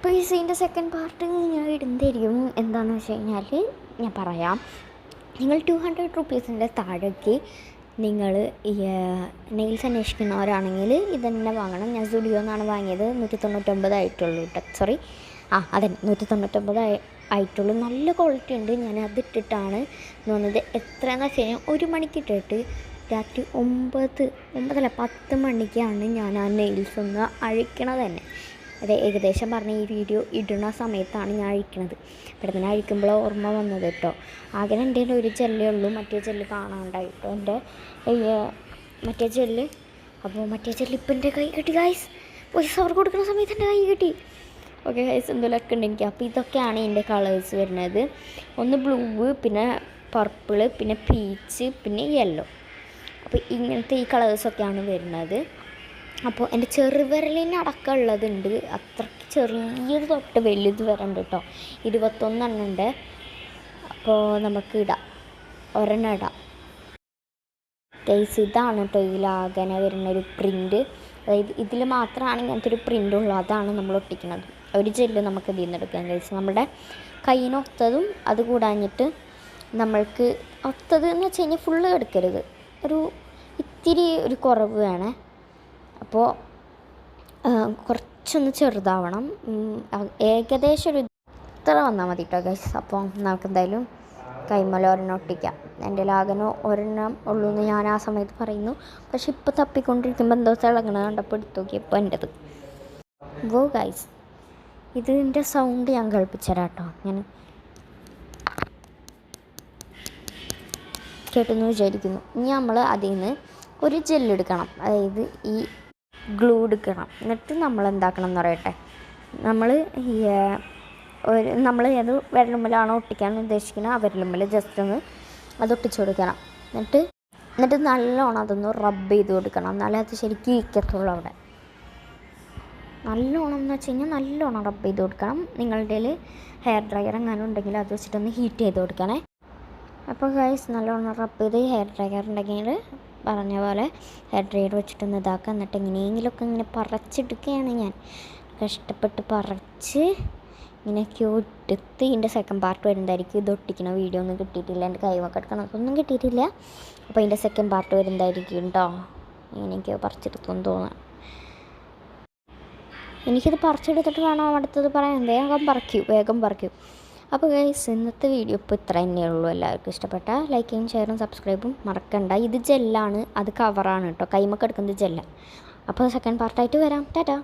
Guys ഇതിൻ്റെ second part ഞാൻ ഇടുന്നതായിരിക്കും. എന്താണെന്ന് വെച്ച് കഴിഞ്ഞാൽ ഞാൻ പറയാം. നിങ്ങൾ 200 റുപ്പീസിൻ്റെ താഴേക്ക് നിങ്ങൾ നെയിൽസ് അന്വേഷിക്കുന്നവരാണെങ്കിൽ ഇതന്നെ വാങ്ങണം. ഞാൻ സ്റ്റുഡിയോ നിന്നാണ് വാങ്ങിയത്. 199 ആയിട്ടുള്ളൂ കേട്ടോ. സോറി, അതെ 199 ആയിട്ടുള്ളൂ. നല്ല ക്വാളിറ്റി ഉണ്ട്. ഞാൻ അതിട്ടിട്ടാണ് തോന്നുന്നത്. എത്രയാണെന്ന് വെച്ച് കഴിഞ്ഞാൽ 1 മണിക്ക് ഇട്ടിട്ട് രാത്രി 10 മണിക്കാണ് ഞാൻ ആ നെയിൽസ് ഒന്ന് അഴിക്കണത് തന്നെ. അതെ, ഏകദേശം പറഞ്ഞ ഈ വീഡിയോ ഇടുന്ന സമയത്താണ് ഞാൻ അഴിക്കണത്. പെട്ടെന്ന് അഴിക്കുമ്പോൾ ഓർമ്മ വന്നത് കേട്ടോ. ആകെ എൻ്റെ ഒരു ജെല്ലേ ഉള്ളൂ, മറ്റേ ജെല്ല് കാണാണ്ടായിട്ടോ എൻ്റെ മറ്റേ ജെല്ല്. അപ്പോൾ മറ്റേ ജെല്ല് ഇപ്പം എൻ്റെ കൈ കിട്ടി ഗൈസ്. പൈസ അവർക്ക് കൊടുക്കുന്ന സമയത്ത് എൻ്റെ കൈ കിട്ടി. ഓക്കെ ഗൈസ്, എന്തെങ്കിലുമൊക്കെ ഉണ്ട് എനിക്ക്. അപ്പോൾ ഇതൊക്കെയാണ് എൻ്റെ കളേഴ്സ് വരുന്നത്. ഒന്ന് ബ്ലൂ, പിന്നെ പർപ്പിള്, പിന്നെ പീച്ച്, പിന്നെ യെല്ലോ. അപ്പോൾ ഇങ്ങനത്തെ ഈ കളേഴ്സൊക്കെയാണ് വരുന്നത്. അപ്പോൾ എൻ്റെ ചെറുവിരലിന് അടക്കമുള്ളതുണ്ട്. അത്രയ്ക്ക് ചെറിയത് തൊട്ട് വലുത് വരണ്ട് കേട്ടോ. 21 എണ്ണം ഉണ്ട്. അപ്പോൾ നമുക്ക് ഇടാം, ഒരെണ്ണം ഇടാം ഗൈസ്. ഇതാണ് കേട്ടോ ഇതിലാകനെ വരുന്നൊരു പ്രിൻറ്റ്. അതായത് ഇതിൽ മാത്രമാണ് ഇങ്ങനത്തെ ഒരു പ്രിൻ്റ് ഉള്ളൂ. അതാണ് നമ്മൾ ഒട്ടിക്കുന്നത്. ഒരു ജെല്ല് നമുക്ക് ഇതിൽ നിന്ന് എടുക്കാം ഗൈസ്. നമ്മുടെ കയ്യിനൊത്തതും അത് കൂടാഞ്ഞിട്ട് നമ്മൾക്ക് ഒത്തത് എന്ന് വെച്ച് കഴിഞ്ഞാൽ ഫുള്ള് എടുക്കരുത്, ഒരു ഇത്തിരി ഒരു കുറവ് വേണേ. അപ്പോൾ കുറച്ചൊന്ന് ചെറുതാവണം. ഏകദേശം ഒരു ഇത്ര വന്നാൽ മതി കേട്ടോ ഗൈസ്. അപ്പോൾ നമുക്ക് എന്തായാലും കൈമല ഒരെണ്ണം ഒട്ടിക്കാം. എൻ്റെ ലാഗനോ ഒരെണ്ണം ഉള്ളൂ എന്ന് ഞാൻ ആ സമയത്ത് പറയുന്നു. പക്ഷെ ഇപ്പോൾ തപ്പിക്കൊണ്ടിരിക്കുമ്പോൾ എന്തോ തിളങ്ങണ കണ്ടപ്പോൾ എടുത്തു നോക്കിയപ്പോൾ എൻ്റെത് ഗോ ഗൈസ്. ഇതിൻ്റെ സൗണ്ട് ഞാൻ കേൾപ്പിച്ചുതരാം കേട്ടോ. ഞാൻ കേട്ടെന്ന് വിചാരിക്കുന്നു. ഇനി നമ്മൾ അതിൽ നിന്ന് ഒരു ജെല്ലെടുക്കണം, അതായത് ഈ ഗ്ലൂ എടുക്കണം. എന്നിട്ട് നമ്മൾ എന്താക്കണം എന്ന് പറയട്ടെ. നമ്മൾ ഏത് വിരലുമ്മലാണോ ഒട്ടിക്കാൻ ഉദ്ദേശിക്കുന്നത് ആ വിരലുമ്മൽ ജസ്റ്റ് ഒന്ന് അത് ഒട്ടിച്ചു കൊടുക്കണം. എന്നിട്ട് നല്ലോണം അതൊന്ന് റബ്ബ് ചെയ്ത് കൊടുക്കണം. എന്നാലേ അത് ശരിക്കും ഇരിക്കത്തുള്ളൂ അവിടെ. നല്ലോണം എന്ന് വെച്ച് കഴിഞ്ഞാൽ നല്ലോണം റബ്ബ് ചെയ്ത് കൊടുക്കണം. നിങ്ങളുടെ ഹെയർ ഡ്രയർ എങ്ങാനും ഉണ്ടെങ്കിൽ അത് വെച്ചിട്ടൊന്ന് ഹീറ്റ് ചെയ്ത് കൊടുക്കണേ. അപ്പോൾ ഗൈസ് നല്ലോണം റബ്ബ് ചെയ്ത് ഹെയർ ഡ്രയർ ഉണ്ടെങ്കിൽ പറഞ്ഞ പോലെ ഹെയർ ഡ്രയർ വെച്ചിട്ടൊന്ന് ഇതാക്കുക. എന്നിട്ട് എങ്ങനെയെങ്കിലുമൊക്കെ ഇങ്ങനെ പറിച്ചെടുക്കുകയാണ് ഞാൻ. കഷ്ടപ്പെട്ട് പറിച്ച് ഇങ്ങനെയൊക്കെ എടുത്ത് ഇതിൻ്റെ സെക്കൻഡ് പാർട്ട് വരുന്നതായിരിക്കും. ഇത് ഒട്ടിക്കണ വീഡിയോ ഒന്നും കിട്ടിയിട്ടില്ല. എൻ്റെ കൈവൊക്കെ എടുക്കണം, അതൊന്നും കിട്ടിയിട്ടില്ല. അപ്പോൾ ഇതിൻ്റെ സെക്കൻഡ് പാർട്ട് വരുന്നതായിരിക്കും കേട്ടോ. എനിക്ക് പറിച്ചെടുക്കുമെന്ന് തോന്നാം. എനിക്കിത് പറിച്ചെടുത്തിട്ട് വേണം അടുത്തത് പറയാൻ. വേഗം പറിക്കൂ. അപ്പോൾ ഗൈസ് ഇന്നത്തെ വീഡിയോ ഇപ്പോൾ ഇത്ര തന്നെയുള്ളൂ. എല്ലാവർക്കും ഇഷ്ടപ്പെട്ട ലൈക്ക് ചെയ്യും, ഷെയറും സബ്സ്ക്രൈബും മറക്കണ്ട. ഇത് ജെല്ലാണ്, അത് കവറാണ് കേട്ടോ. കൈമൊക്കെ എടുക്കുന്നത് ജെല്ല. അപ്പോൾ സെക്കൻഡ് പാർട്ടായിട്ട് വരാം. ടാറ്റാ.